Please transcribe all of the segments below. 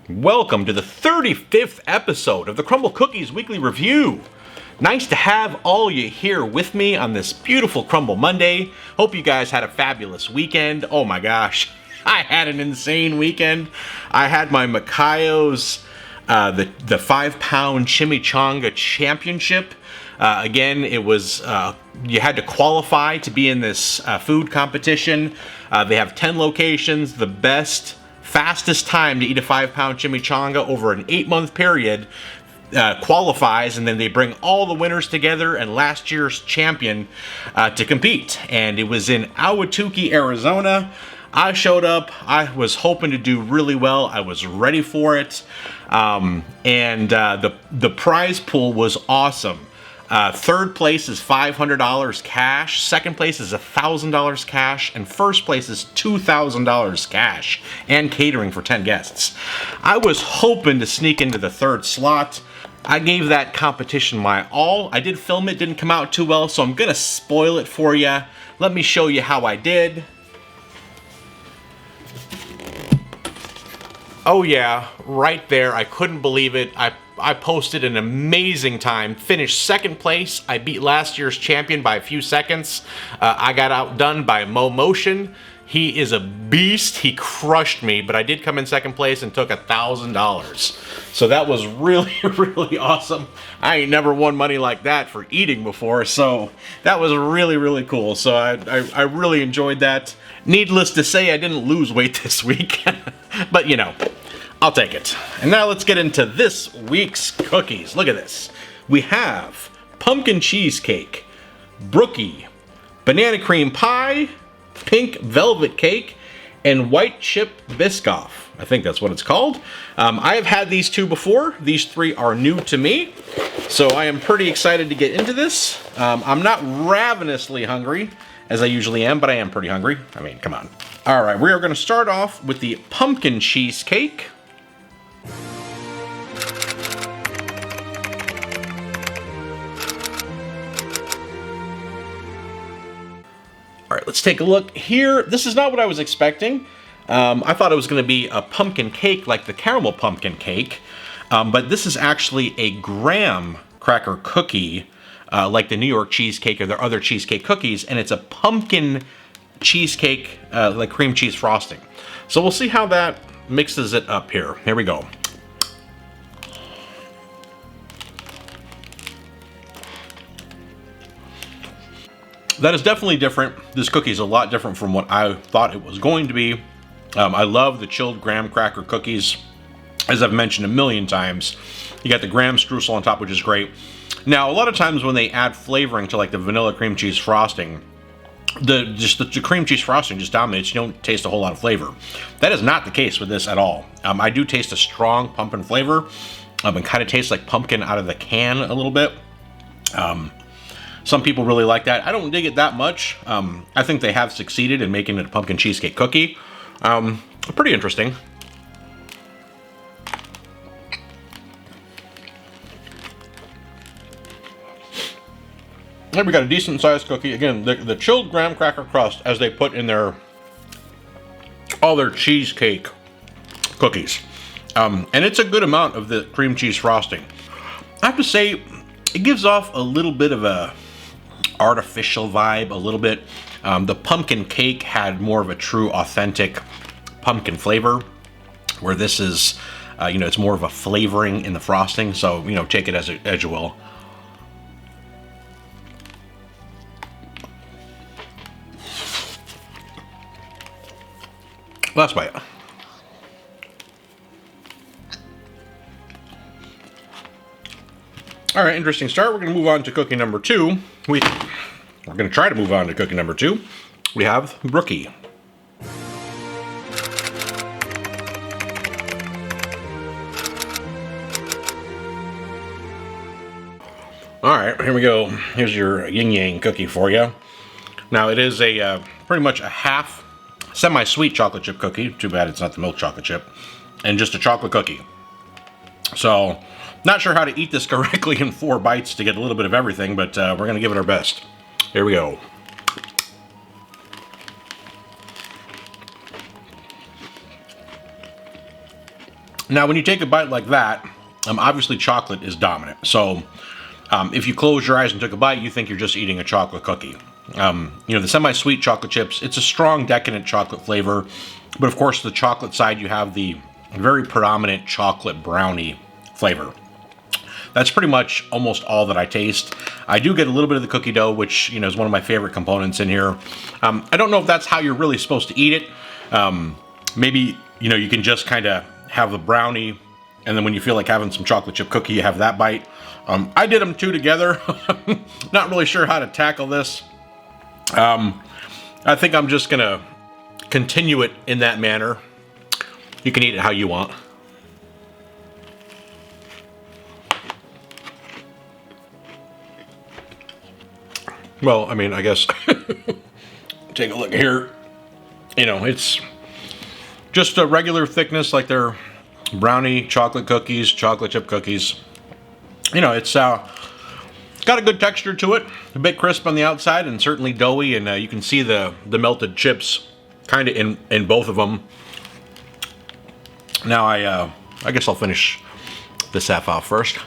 Welcome to the 35th episode of the Crumbl Cookies Weekly Review. Nice to have all you here with me on this beautiful Crumbl Monday. Hope you guys had a fabulous weekend. Oh my gosh, I had an insane weekend. I had my Makayo's, the 5-pound chimichanga championship. Again, it was, you had to qualify to be in this food competition. They have 10 locations. The fastest time to eat a 5-pound chimichanga over an 8-month period qualifies, and then they bring all the winners together and last year's champion to compete. And it was in Ahwatukee, Arizona. I showed up. I was hoping to do really well. I was ready for it. The prize pool was awesome. Third place is $500 cash, second place is $1,000 cash, and first place is $2,000 cash, and catering for 10 guests. I was hoping to sneak into the third slot. I gave that competition my all. I did film it, didn't come out too well, so I'm gonna spoil it for you. Let me show you how I did. Oh yeah, right there, I couldn't believe it. I posted an amazing time, finished second place. I beat last year's champion by a few seconds. I got outdone by Mo Motion. He is a beast. He crushed me, but I did come in second place and took $1,000. So that was really, really awesome. I ain't never won money like that for eating before, so that was really, really cool. So I really enjoyed that. Needless to say, I didn't lose weight this week, but you know, I'll take it. And now let's get into this week's cookies. Look at this. We have pumpkin cheesecake, Brookie, banana cream pie, pink velvet cake, and white chip Biscoff. I think that's what it's called. I have had these two before. These three are new to me, so I am pretty excited to get into this. I'm not ravenously hungry, as I usually am, but I am pretty hungry. I mean, come on. All right, we are going to start off with the pumpkin cheesecake. All right, let's take a look here. This is not what I was expecting. I thought it was going to be a pumpkin cake like the caramel pumpkin cake, but this is actually a graham cracker cookie like the New York cheesecake or their other cheesecake cookies, and it's a pumpkin cheesecake like cream cheese frosting. So we'll see how that mixes it up here. Here we go. That is definitely different. This cookie is a lot different from what I thought it was going to be. I love the chilled graham cracker cookies. As I've mentioned a million times, you got the graham streusel on top, which is great. Now, a lot of times when they add flavoring to like the vanilla cream cheese frosting, the cream cheese frosting just dominates. You don't taste a whole lot of flavor. That is not the case with this at all. I do taste a strong pumpkin flavor. It kind of tastes like pumpkin out of the can a little bit. Some people really like that. I don't dig it that much. I think they have succeeded in making it a pumpkin cheesecake cookie. Pretty interesting. There we got a decent sized cookie. Again, the chilled graham cracker crust as they put in all their cheesecake cookies. And it's a good amount of the cream cheese frosting. I have to say, it gives off a little bit of a artificial vibe, a little bit. The pumpkin cake had more of a true, authentic pumpkin flavor, where this is, you know, it's more of a flavoring in the frosting. So, you know, take it as you will. Last bite. All right, interesting start. We're going to move on to cookie number 2. We're going to try to move on to cookie number 2. We have Brookie. All right, here we go. Here's your yin yang cookie for you. Now it is a pretty much a half semi-sweet chocolate chip cookie. Too bad it's not the milk chocolate chip, and just a chocolate cookie. So, not sure how to eat this correctly in 4 bites to get a little bit of everything, but we're going to give it our best. Here we go. Now, when you take a bite like that, obviously chocolate is dominant. So if you close your eyes and took a bite, you think you're just eating a chocolate cookie. You know, the semi-sweet chocolate chips, it's a strong, decadent chocolate flavor. But of course, the chocolate side, you have the very predominant chocolate brownie flavor. That's pretty much almost all that I taste. I do get a little bit of the cookie dough, which, you know, is one of my favorite components in here. I don't know if that's how you're really supposed to eat it. Maybe, you know, you can just kind of have the brownie, and then when you feel like having some chocolate chip cookie, you have that bite. I did them two together. Not really sure how to tackle this. I think I'm just gonna continue it in that manner. You can eat it how you want. Well, I mean, I guess take a look here. You know, it's just a regular thickness, like they're brownie chocolate cookies, chocolate chip cookies. You know, it's got a good texture to it, a bit crisp on the outside and certainly doughy, and you can see the melted chips kind of in both of them. Now I guess I'll finish this half off first.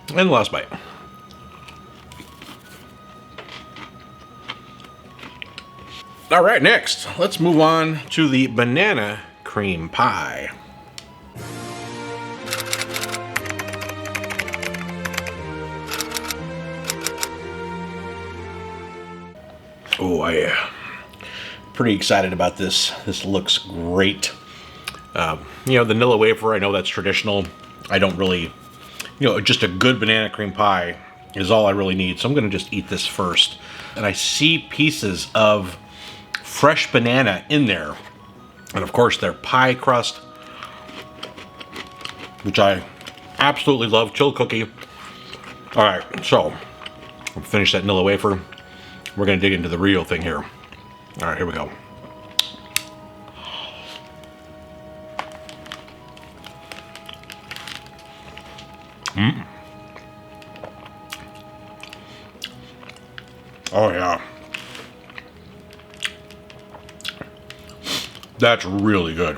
And the last bite. All right, next, let's move on to the banana cream pie. Oh, I'm pretty excited about this. This looks great. You know, the vanilla wafer, I know that's traditional. I don't really, you know, just a good banana cream pie is all I really need. So I'm gonna just eat this first. And I see pieces of fresh banana in there. And of course, their pie crust, which I absolutely love, chilled cookie. All right, so I'll finish that vanilla wafer. We're gonna dig into the real thing here. All right, here we go. Oh yeah. That's really good.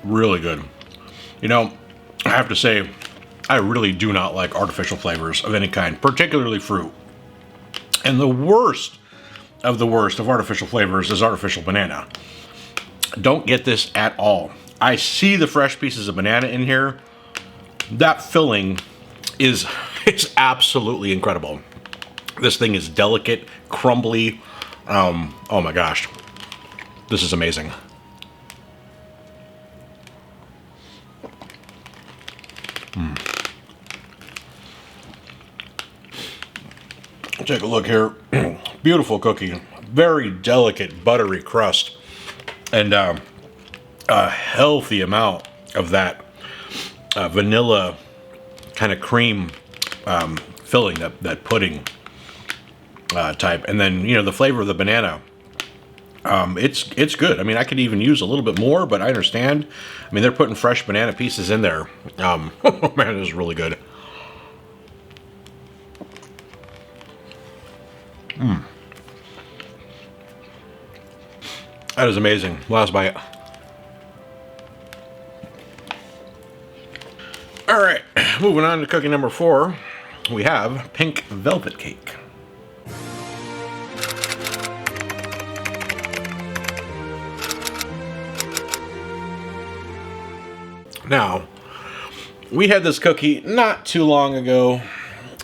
Really good. You know, I have to say, I really do not like artificial flavors of any kind, particularly fruit. And the worst of artificial flavors is artificial banana. Don't get this at all. I see the fresh pieces of banana in here. That filling is it's absolutely incredible. This thing is delicate, crumbly. Oh my gosh. This is amazing. Take a look here. Beautiful cookie. Very delicate, buttery crust. And a healthy amount of that vanilla kind of cream filling, that pudding type. And then, you know, the flavor of the banana. It's good. I mean, I could even use a little bit more, but I understand. I mean, they're putting fresh banana pieces in there. Oh man, this is really good. That is amazing. Last bite. All right, moving on to cookie number 4, we have pink velvet cake. Now, we had this cookie not too long ago,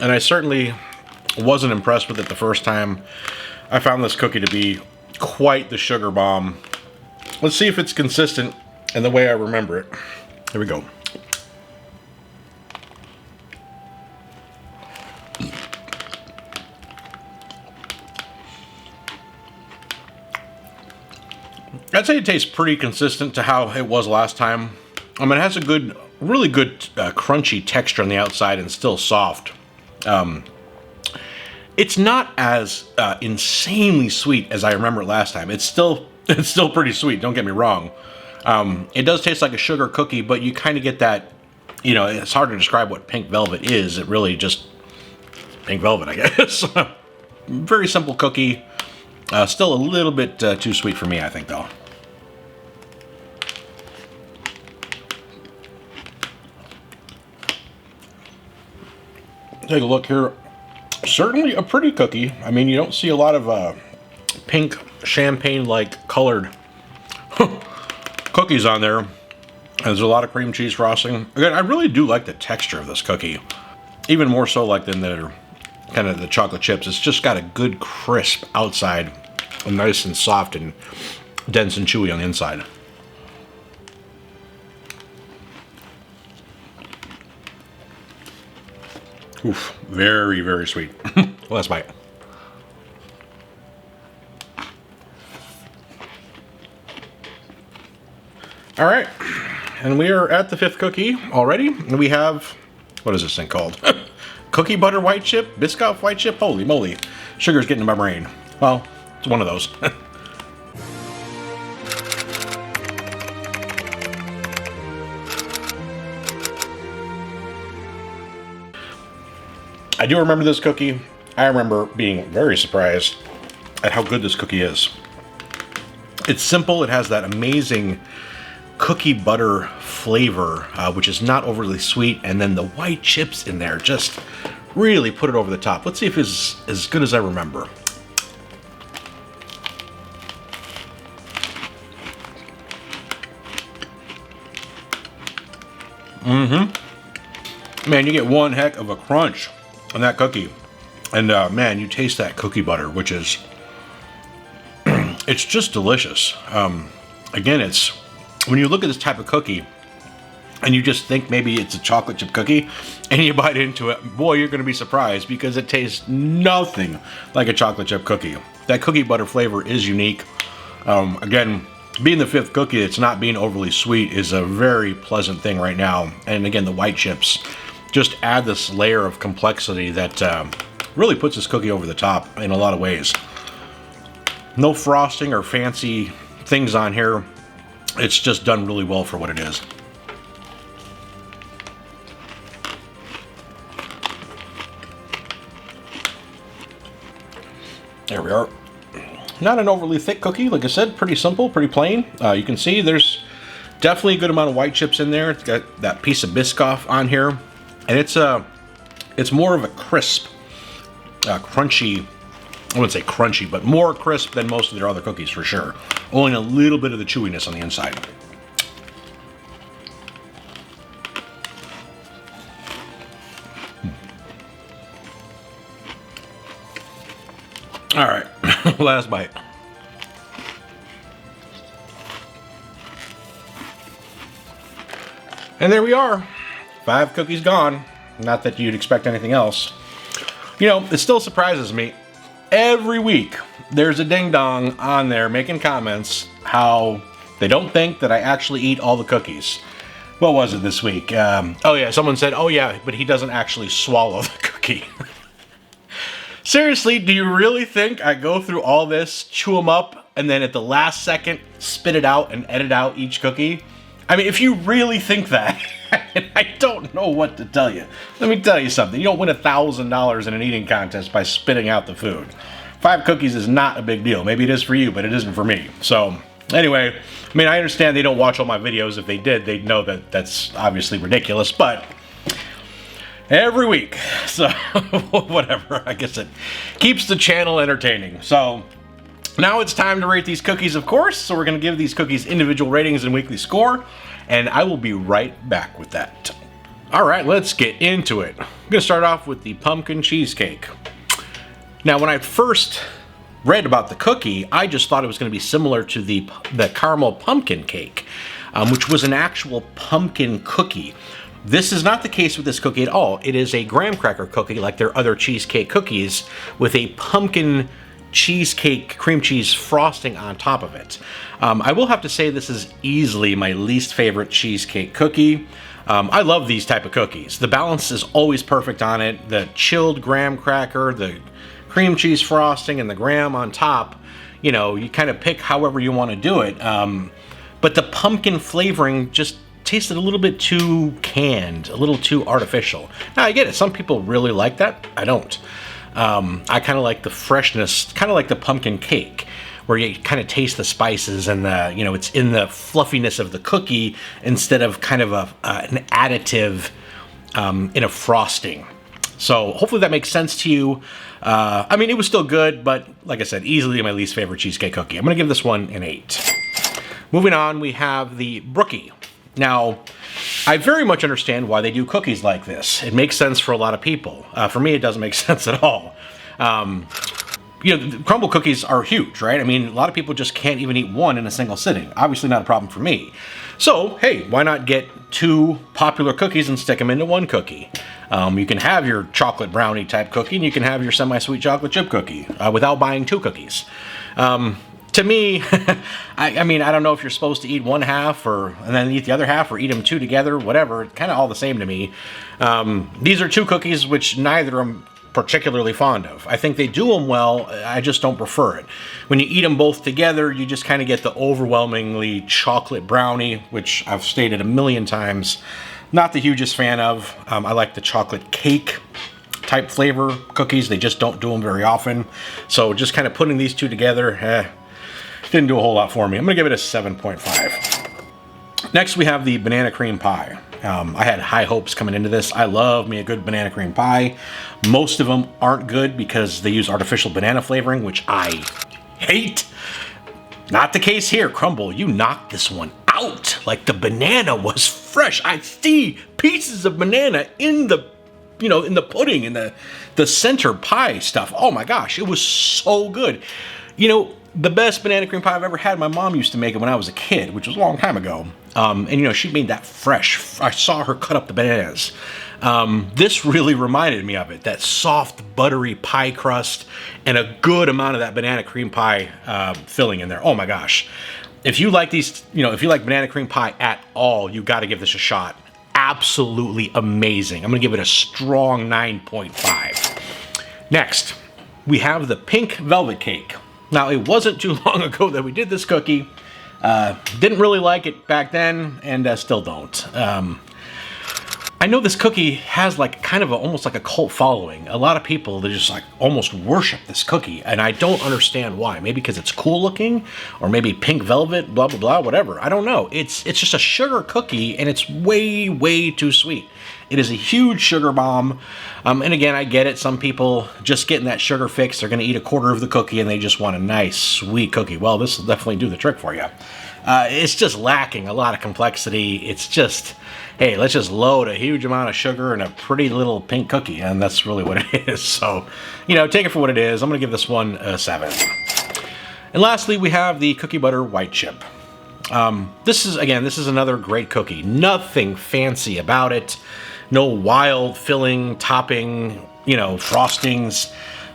and I certainly wasn't impressed with it the first time. I found this cookie to be quite the sugar bomb. Let's see if it's consistent in the way I remember it. Here we go. I'd say it tastes pretty consistent to how it was last time. I mean, it has a good, really good crunchy texture on the outside and still soft. It's not as insanely sweet as I remember it last time. It's still pretty sweet, don't get me wrong. It does taste like a sugar cookie, but you kind of get that, you know, it's hard to describe what pink velvet is. It really just pink velvet, I guess. Very simple cookie. Still a little bit too sweet for me, I think, though. Take a look here. Certainly a pretty cookie. I mean, you don't see a lot of pink champagne-like colored cookies on there. There's a lot of cream cheese frosting. Again, I really do like the texture of this cookie. Even more so like than the kind of the chocolate chips. It's just got a good crisp outside. And nice and soft and dense and chewy on the inside. Oof, very, very sweet. Last bite. All right, and we are at the 5th cookie already. And we have, what is this thing called? Cookie butter white chip, Biscoff white chip. Holy moly, sugar's getting in my brain. Well, it's one of those. I do remember this cookie. I remember being very surprised at how good this cookie is. It's simple. It has that amazing cookie butter flavor, which is not overly sweet, and then the white chips in there just really put it over the top. Let's see if it's as good as I remember. Man, you get one heck of a crunch on that cookie. And man, you taste that cookie butter, which is, it's just delicious. Again, it's, when you look at this type of cookie, and you just think maybe it's a chocolate chip cookie, and you bite into it, boy, you're going to be surprised because it tastes nothing like a chocolate chip cookie. That cookie butter flavor is unique. Again, being the 5th cookie, it's not being overly sweet is a very pleasant thing right now. And again, the white chips just add this layer of complexity that really puts this cookie over the top in a lot of ways. No frosting or fancy things on here. It's just done really well for what it is. There we are. Not an overly thick cookie, like I said, pretty simple, pretty plain. You can see there's definitely a good amount of white chips in there. It's got that piece of Biscoff on here, and it's more of a crisp, crunchy. I wouldn't say crunchy, but more crisp than most of their other cookies for sure. Only a little bit of the chewiness on the inside. All right, last bite. And there we are. 5 cookies gone. Not that you'd expect anything else. You know, it still surprises me. Every week, there's a ding-dong on there making comments how they don't think that I actually eat all the cookies. What was it this week? Oh yeah, someone said, oh yeah, but he doesn't actually swallow the cookie. Seriously, do you really think I go through all this, chew them up, and then at the last second, spit it out and edit out each cookie? I mean, if you really think that, I don't know what to tell you. Let me tell you something. You don't win $1,000 in an eating contest by spitting out the food. 5 cookies is not a big deal. Maybe it is for you, but it isn't for me. So, anyway, I mean, I understand they don't watch all my videos. If they did, they'd know that that's obviously ridiculous, but every week. So, whatever. I guess it keeps the channel entertaining. So, now it's time to rate these cookies, of course. So we're going to give these cookies individual ratings and weekly score. And I will be right back with that. All right, let's get into it. I'm going to start off with the pumpkin cheesecake. Now, when I first read about the cookie, I just thought it was going to be similar to the caramel pumpkin cake, which was an actual pumpkin cookie. This is not the case with this cookie at all. It is a graham cracker cookie like their other cheesecake cookies with a pumpkin cheesecake cream cheese frosting on top of it. I will have to say this is easily my least favorite cheesecake cookie. I love these type of cookies. The balance is always perfect on it. The chilled graham cracker, the cream cheese frosting, and the graham on top. You know, you kind of pick however you want to do it. But the pumpkin flavoring just tasted a little bit too canned, a little too artificial. Now, I get it. Some people really like that. I don't. I kind of like the freshness, kind of like the pumpkin cake, where you kind of taste the spices and the, you know, it's in the fluffiness of the cookie instead of kind of an additive in a frosting. So hopefully that makes sense to you. I mean, it was still good, but like I said, easily my least favorite cheesecake cookie. I'm going to give this one an 8. Moving on, we have the Brookie. Now, I very much understand why they do cookies like this. It makes sense for a lot of people. For me, it doesn't make sense at all. You know, the Crumbl cookies are huge, right? I mean, a lot of people just can't even eat one in a single sitting. Obviously not a problem for me. So, hey, why not get 2 popular cookies and stick them into one cookie? You can have your chocolate brownie type cookie, and you can have your semi-sweet chocolate chip cookie without buying 2 cookies. To me, I mean, I don't know if you're supposed to eat one half and then eat the other half, or eat them 2 together, whatever. Kind of all the same to me. These are 2 cookies which neither I'm particularly fond of. I think they do them well, I just don't prefer it. When you eat them both together, you just kind of get the overwhelmingly chocolate brownie, which I've stated a million times, not the hugest fan of. I like the chocolate cake type flavor cookies. They just don't do them very often. So just kind of putting these 2 together, didn't do a whole lot for me. I'm going to give it a 7.5. Next, we have the banana cream pie. I had high hopes coming into this. I love me a good banana cream pie. Most of them aren't good because they use artificial banana flavoring, which I hate. Not the case here. Crumbl, you knocked this one out. Like, the banana was fresh. I see pieces of banana in the, you know, in the pudding, in the center pie stuff. Oh my gosh, it was so good. You know, the best banana cream pie I've ever had, my mom used to make it when I was a kid, which was a long time ago. And, you know, she made that fresh. I saw her cut up the bananas. This really reminded me of it, that soft, buttery pie crust and a good amount of that banana cream pie filling in there. Oh, my gosh. If you like these, you know, if you like banana cream pie at all, you got to give this a shot. Absolutely amazing. I'm going to give it a strong 9.5. Next, we have the pink velvet cake. Now, it wasn't too long ago that we did this cookie. Didn't really like it back then, and still don't. I know this cookie has like kind of almost like a cult following. A lot of people, they just like almost worship this cookie, and I don't understand why. Maybe because it's cool looking, or maybe pink velvet, blah, blah, blah, whatever. I don't know. It's just a sugar cookie, and it's way, way too sweet. It is a huge sugar bomb. And again, I get it. Some people just getting that sugar fix, they're going to eat a quarter of the cookie and they just want a nice, sweet cookie. Well, this will definitely do the trick for you. It's just lacking a lot of complexity. It's just, hey, let's just load a huge amount of sugar in a pretty little pink cookie, and that's really what it is. So, you know, take it for what it is. I'm going to give this one a 7. And lastly, we have the cookie butter white chip. This is another great cookie. Nothing fancy about it. No wild filling, topping, you know, frostings.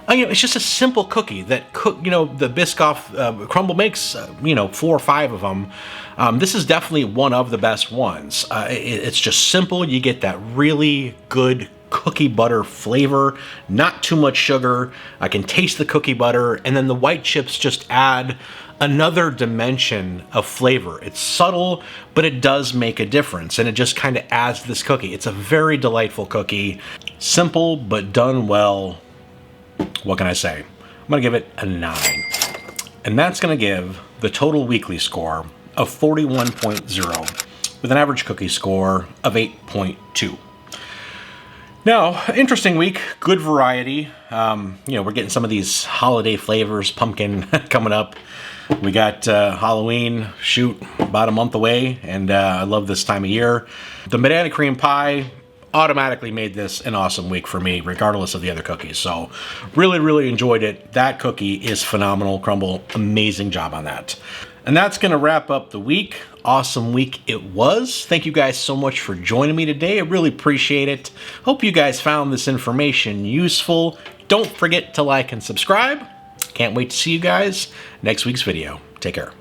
You know, it's just a simple cookie that you know, the Biscoff Crumbl makes, you know, 4 or 5 of them. This is definitely one of the best ones. It's just simple. You get that really good cookie butter flavor, not too much sugar. I can taste the cookie butter, and then the white chips just add another dimension of flavor. It's subtle, but it does make a difference, and it just kind of adds to this cookie. It's a very delightful cookie. Simple, but done well. What can I say? I'm going to give it a 9. And that's going to give the total weekly score of 41.0 with an average cookie score of 8.2. Now, interesting week, good variety. You know, we're getting some of these holiday flavors, pumpkin coming up. We got Halloween, about a month away, and I love this time of year. The banana cream pie automatically made this an awesome week for me, regardless of the other cookies. So really, really enjoyed it. That cookie is phenomenal. Crumbl, amazing job on that. And that's going to wrap up the week. Awesome week it was. Thank you guys so much for joining me today. I really appreciate it. Hope you guys found this information useful. Don't forget to like and subscribe. Can't wait to see you guys next week's video. Take care.